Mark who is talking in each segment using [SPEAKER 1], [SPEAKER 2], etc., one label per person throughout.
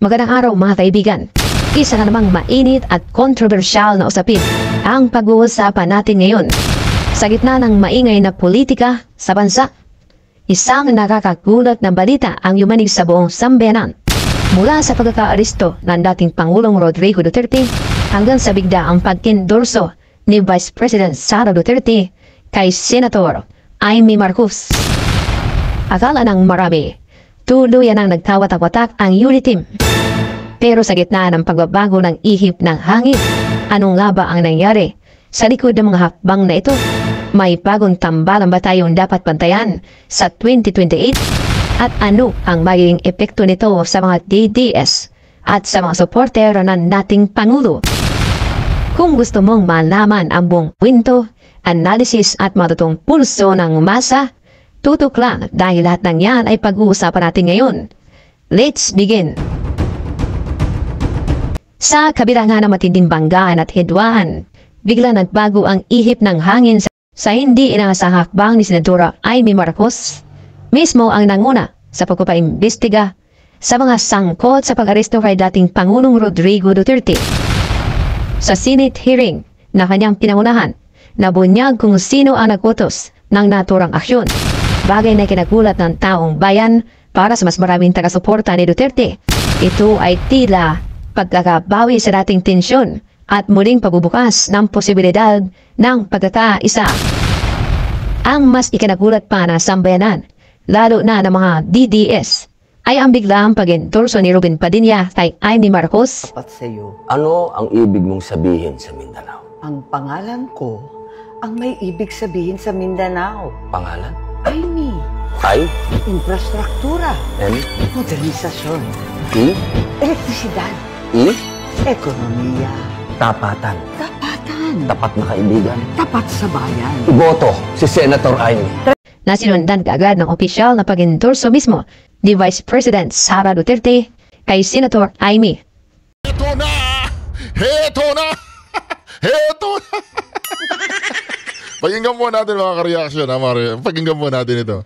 [SPEAKER 1] Magandang araw mga kaibigan. Isa na namang mainit at kontrobersyal na usapin ang pag-uusapan natin ngayon. Sa gitna ng maingay na politika sa bansa, isang nakakagulat na balita ang yumanig sa buong sambayanan. Mula sa pagkaka-aresto ng dating Pangulong Rodrigo Duterte hanggang sa biglaang pag-endorso ni Vice President Sara Duterte kay Senator Amy Marcos. Akala ng marami, tuluyan ang nagtawatak-watak ang UNITEAM. Pero sa gitna ng pagbabago ng ihip ng hangin, anong nga ba ang nangyari sa likod ng mga hakbang na ito? May bagong tambalan ba tayong dapat bantayan sa 2028? At ano ang magiging epekto nito sa mga DDS at sa mga supporter ng dating Pangulo? Kung gusto mong malaman ang buong kwento, analysis at matutong pulso ng masa, tutok lang dahil lahat ng yan ay pag-uusapan natin ngayon. Let's begin! Sa kabila nga ng matinding banggaan at hidwaan, bigla nagbago ang ihip ng hangin sa hindi inaasahang hakbang ni Senadora Amy Marcos. Mismo ang nanguna sa pagpapaimbestiga sa mga sangkot sa pag-aresto kay dating Pangulong Rodrigo Duterte. Sa Senate hearing na kanyang pinangunahan, nabunyag kung sino ang nag-utos ng naturang aksyon. Bagay na kinagulat ng taong bayan para sa mas maraming taga-suporta ni Duterte. Ito ay tila pagkakabawi sa dating tensyon at muling pagbubukas ng posibilidad ng pagkakaisa. Ang mas ikinagulat pa na sambayanan, lalo na ng mga DDS, ay ang biglang pag-endorso ni Robin Padilla kay Amy Marcos.
[SPEAKER 2] Ano ang ibig mong sabihin sa Mindanao?
[SPEAKER 3] Ang pangalan ko ang may ibig sabihin sa Mindanao.
[SPEAKER 2] Pangalan?
[SPEAKER 3] Amy.
[SPEAKER 2] Ay?
[SPEAKER 3] Infrastruktura.
[SPEAKER 2] M?
[SPEAKER 3] Modernisasyon.
[SPEAKER 2] I?
[SPEAKER 3] Elektrisidad.
[SPEAKER 2] I?
[SPEAKER 3] Ekonomiya.
[SPEAKER 2] Tapatan.
[SPEAKER 3] Tapatan.
[SPEAKER 2] Tapat na kaibigan.
[SPEAKER 3] Tapat sa bayan.
[SPEAKER 2] Iboto si Senator Amy.
[SPEAKER 1] Na sinundan kaagad ng opisyal na pag-endorso mismo ni Vice President Sara Duterte kay Senator Amy.
[SPEAKER 4] Heto na! Heto na! Heto na! Pakinggan mo natin mga ka-reaction, ha, Mario? Pakinggan mo natin ito.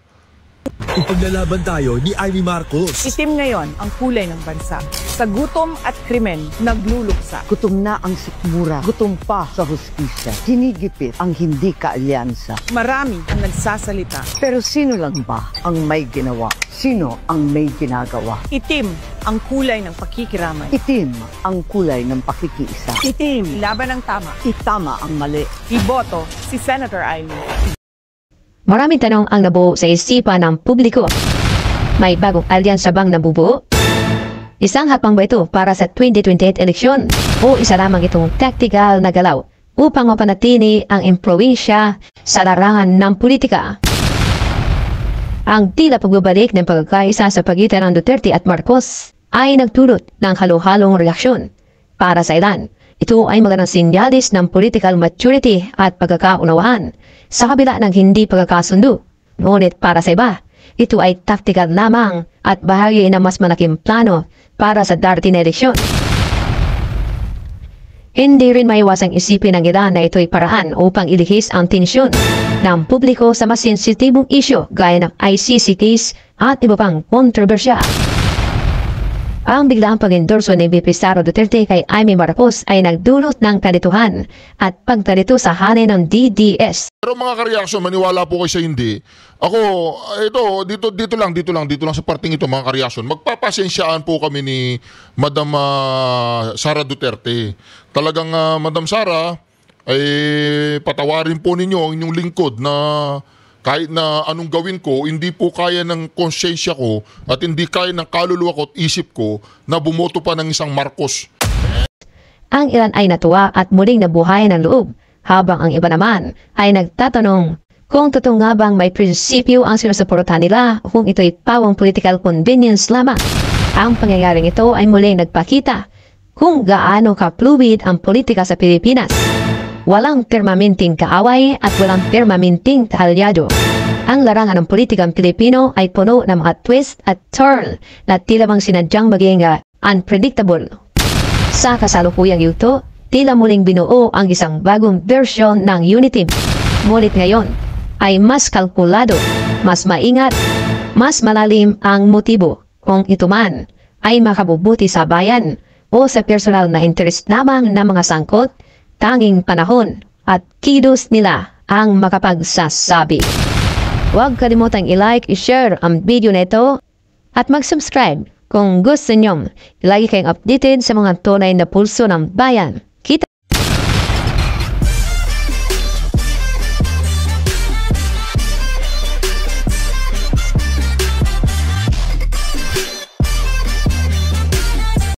[SPEAKER 5] Ipaglalaban tayo ni Amy Marcos.
[SPEAKER 6] Itim ngayon ang kulay ng bansa. Sa gutom at krimen, nagluluksa.
[SPEAKER 3] Gutom na ang sikmura. Gutom pa sa hustisya. Hinigipit ang hindi kaalyansa.
[SPEAKER 6] Marami ang nagsasalita.
[SPEAKER 3] Pero sino lang ba ang may ginawa? Sino ang may ginagawa?
[SPEAKER 6] Itim ang kulay ng pakikiramay.
[SPEAKER 3] Itim ang kulay ng pakikiisa.
[SPEAKER 6] Itim, laban ng tama.
[SPEAKER 3] Itama ang mali.
[SPEAKER 6] Iboto si Senator Amy.
[SPEAKER 1] Maraming tanong ang nabuo sa isipan ng publiko. May bagong alyansa bang nabubuo? Isang hakbang ba ito para sa 2028 eleksyon? O isa lamang itong tactical na galaw upang mapanatili ang improbinsya sa larangan ng politika? Ang tila pagbabalik ng pagkakaisa sa pagitan ng Duterte at Marcos ay nagdulot ng halo-halong reaksyon. Para sa ilan, ito ay magandang sinyalis ng political maturity at pagkakaunawaan sa kabila ng hindi pagkakasundo. Ngunit para sa iba, ito ay tactical lamang at bahagi ng mas malaking plano para sa darating na eleksyon. Hindi rin maiwasang isipin ng ilan na ito'y paraan upang ilihis ang tensyon ng publiko sa mas sensitibong isyu gaya ng ICC case at iba pang kontrobersya. Ang biglaang pag-endorso ni VP Sara Duterte kay Amy Marcos ay nagdulot ng kalituhan at pagkalito sa hanay ng DDS.
[SPEAKER 4] Pero mga ka-reaction, maniwala po kayo sa hindi. Ako, dito lang sa parting ito mga ka-reaction. Magpapasensyaan po kami ni Madam Sara Duterte. Talagang Madam Sara, ay patawarin po ninyo ang inyong lingkod na kahit na anong gawin ko, hindi po kaya ng konsyensya ko at hindi kaya ng kaluluwa ko at isip ko na bumoto pa ng isang Marcos.
[SPEAKER 1] Ang ilan ay natuwa at muling nabuhayan ng loob, habang ang iba naman ay nagtatanong kung totoo nga bang may prinsipyo ang sinusuportahan nila o kung ito'y pawang political convenience lamang. Ang pangyayaring ito ay muling nagpakita kung gaano ka-fluid ang politika sa Pilipinas. Walang permanenteng kaaway at walang permanenteng kaalyado. Ang larangan ng politikang Pilipino ay puno ng mga twist at turn na tila bang sinadyang maging unpredictable. Sa kasalukuyang yuto, tila muling binuo ang isang bagong version ng UNITEAM. Ngunit ngayon ay mas kalkulado, mas maingat, mas malalim ang motibo. Kung ito man ay makabubuti sa bayan o sa personal na interest lamang ng mga sangkot, tanging panahon at kilos nila ang makapagsasabi. Huwag kalimutang i-like, i-share ang video na ito at mag-subscribe kung gusto nyong lagi kayong updated sa mga tunay na pulso ng bayan.